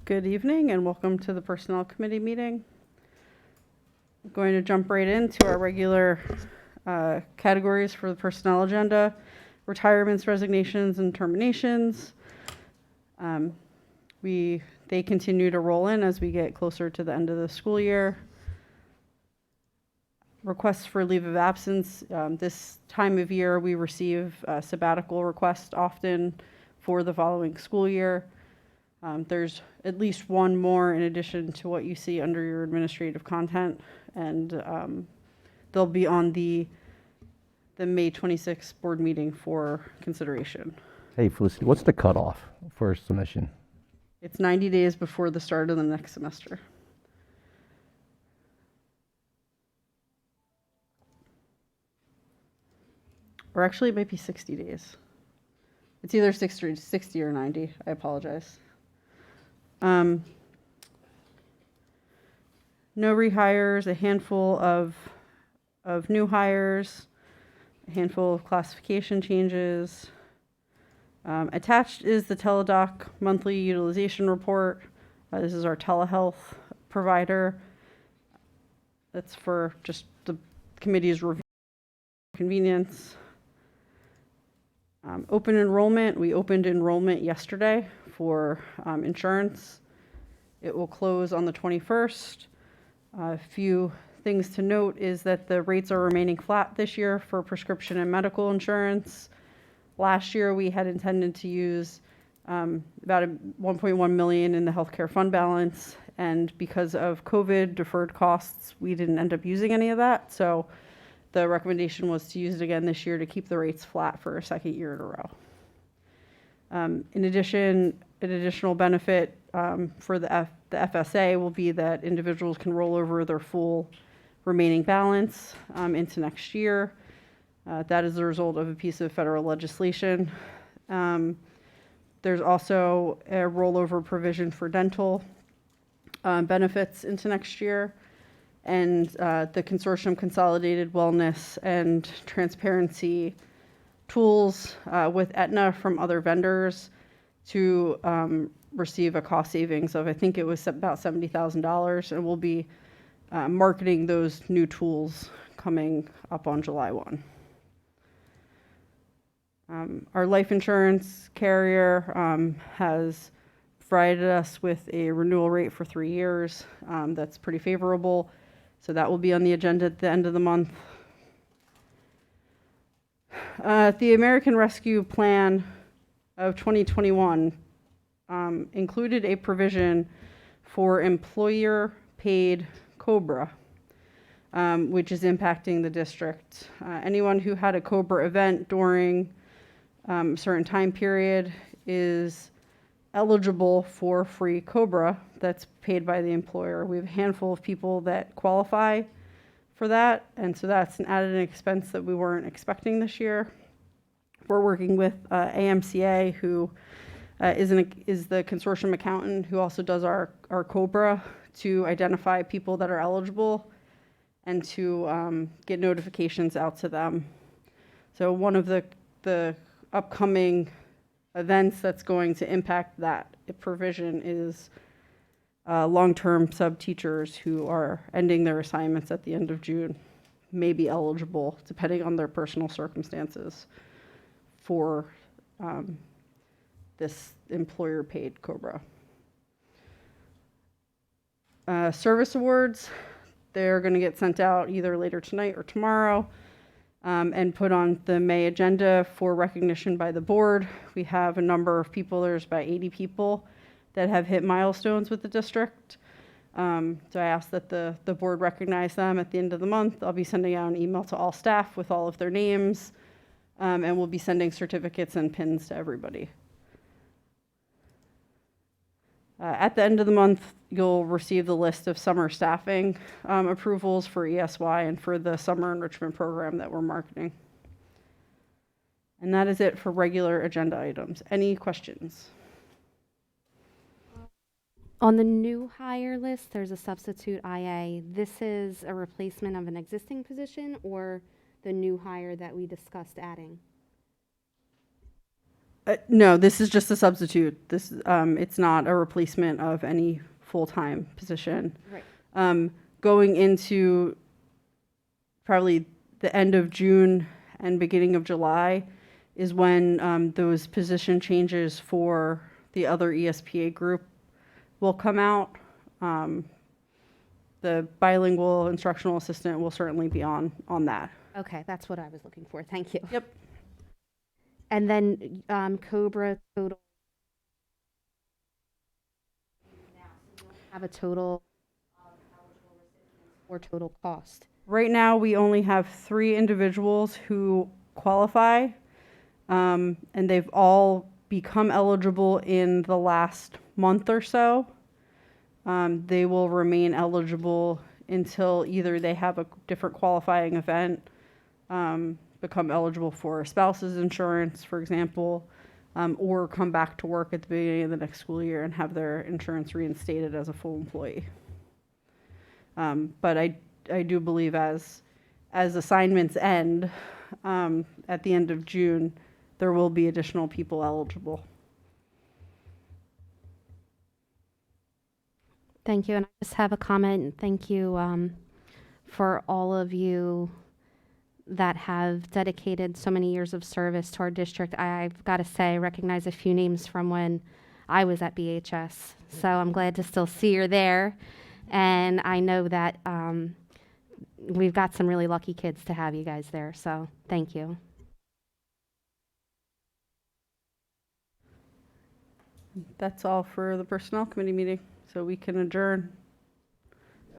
Good evening and welcome to the Personnel Committee meeting. I'm going to jump right into our regular categories for the personnel agenda: retirements, resignations, and terminations. They continue to roll in as we get closer to the end of the school year. Requests for leave of absence. This time of year, we receive sabbatical requests often for the following school year. There's at least one more in addition to what you see under your administrative content, and they'll be on the May 26th board meeting for consideration. Hey, Felicity, what's the cutoff for submission? It's 90 days before the start of the next semester. Or actually, it might be 60 days. It's either 60 or 90. I apologize. No rehires, a handful of new hires, a handful of classification changes. Attached is the Teladoc monthly utilization report. This is our telehealth provider. That's for just the committee's review convenience. Open enrollment. We opened enrollment yesterday for insurance. It will close on the 21st. A few things to note is that the rates are remaining flat this year for prescription and medical insurance. Last year, we had intended to use about $1.1 million in the healthcare fund balance, and because of COVID deferred costs, we didn't end up using any of that. So the recommendation was to use it again this year to keep the rates flat for a second year in a row. In addition, an additional benefit for the FSA will be that individuals can roll over their full remaining balance into next year. That is the result of a piece of federal legislation. There's also a rollover provision for dental benefits into next year. And the consortium consolidated wellness and transparency tools with Aetna from other vendors to receive a cost savings of, I think it was about $70,000, and we'll be marketing those new tools coming up on July 1. Our life insurance carrier has provided us with a renewal rate for 3 years that's pretty favorable. So that will be on the agenda at the end of the month. The American Rescue Plan of 2021 included a provision for employer-paid COBRA, which is impacting the district. Anyone who had a COBRA event during a certain time period is eligible for free COBRA that's paid by the employer. We have a handful of people that qualify for that, and so that's an added expense that we weren't expecting this year. We're working with AMCA, who is the consortium accountant who also does our COBRA, to identify people that are eligible and to get notifications out to them. So one of the upcoming events that's going to impact that provision is long-term sub-teachers who are ending their assignments at the end of June may be eligible, depending on their personal circumstances, for this employer-paid COBRA. Service awards, they're going to get sent out either later tonight or tomorrow. And put on the May agenda for recognition by the board. We have a number of people, there's about 80 people that have hit milestones with the district. So I ask that the board recognize them at the end of the month. I'll be sending out an email to all staff with all of their names, and we'll be sending certificates and pins to everybody. At the end of the month, you'll receive the list of summer staffing approvals for ESY and for the summer enrichment program that we're marketing. And that is it for regular agenda items. Any questions? On the new hire list, there's a substitute IA. This is a replacement of an existing position or the new hire that we discussed adding? No, this is just a substitute. This, it's not a replacement of any full-time position. Right. Going into probably the end of June and beginning of July is when those position changes for the other ESPA group will come out. The bilingual instructional assistant will certainly be on that. Okay, that's what I was looking for. Thank you. Yep. And then Cobra total. Have a total of eligible recipients or total cost. Right now, we only have 3 individuals who qualify, and they've all become eligible in the last month or so. They will remain eligible until either they have a different qualifying event, become eligible for a spouse's insurance, for example, or come back to work at the beginning of the next school year and have their insurance reinstated as a full employee. But I do believe as assignments end at the end of June, there will be additional people eligible. Thank you. And I just have a comment. Thank you for all of you that have dedicated so many years of service to our district. I've got to say, recognize a few names from when I was at BHS. So I'm glad to still see you're there. And I know that we've got some really lucky kids to have you guys there. So thank you. That's all for the personnel committee meeting, so we can adjourn.